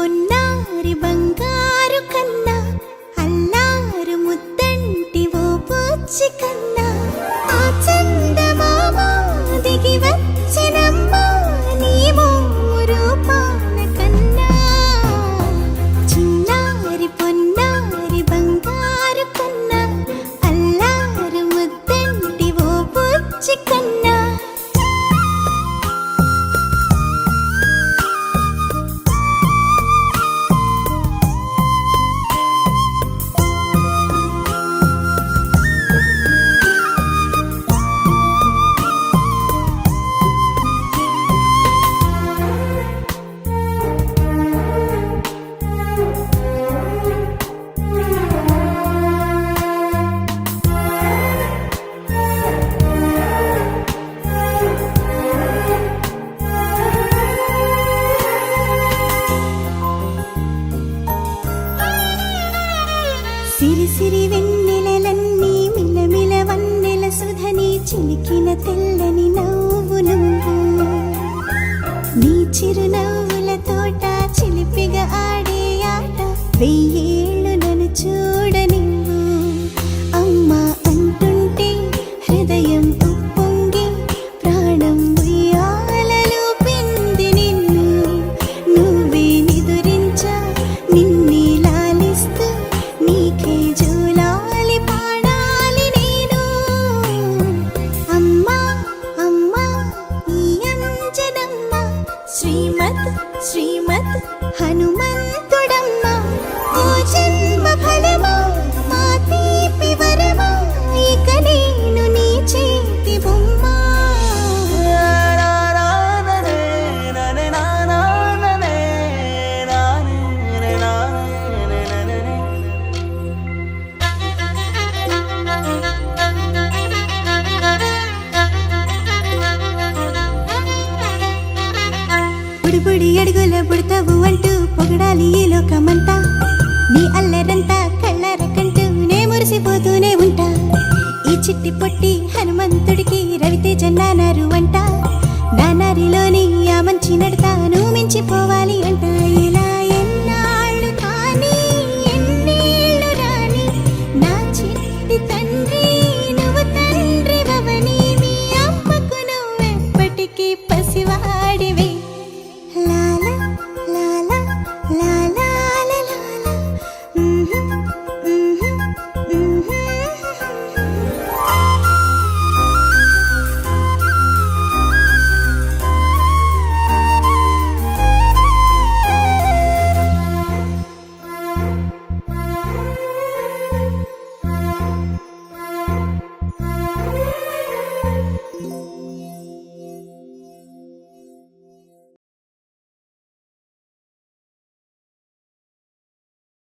పొన్నారి బంగారు కన్నా అల్లారు ముద్దంటి ఓ బుజ్జి కన్నా ఆ చందమామ దిగి వచ్చినమ్మా నీ మోము పాన కన్నా చిన్నారి పొన్నారి బంగారు కన్నా అల్లారు ముద్దంటి ఓ బుజ్జి కన్నా సిరి సిరి వెన్నెలలన్నీ మిలమిల వన్నెల సుధని చిలికిన తెల్లని నవ్వు నువ్వు నీ చిరునవ్వుల తోట చిలిపిగా ఆడే ఆట వెయ్యేళ్ళు నన్ను చూడనివ్వు అమ్మా అంటుంటే హృదయం ఉప్పొంగి ప్రాణం ఉయ్యాలలో పింది నిన్ను నువ్వే నిదురించా నిన్నే లాలిస్తూ నీకే జూలాలి పాడాలి నేను అమ్మా అమ్మా ఈ అంజనమ్మ శ్రీమత్ శ్రీమత్ హనుమంతుడమ్మ ఓ జన్మ ఫలమా మా తీపి వరమా ఇక నేను నీ చేతి బొమ్మ బుడి బుడి అడుగుల బుడతావు అంటూ పొగడాలి ఈ లోకమంతా నీ అల్లరంతా కళ్ళరకంటూ నే మురిసిపోతూనే ఉంటా ఈ చిట్టి పొట్టి హనుమంతుడికి రవితేజ నానారు అంట నానారిలోని ఆ మంచి నడతా నువ్వు మించిపోవాలి అంట ఇలా ఎన్నాళ్ళు కానీ ఎన్నేళ్ళు రాని నా చిట్టి తండ్రి నువ్వు తండ్రి వవని మీ అమ్మకు నువ్వెప్పటికీ పసివాడివి లాలా లాలా లాలా లాలా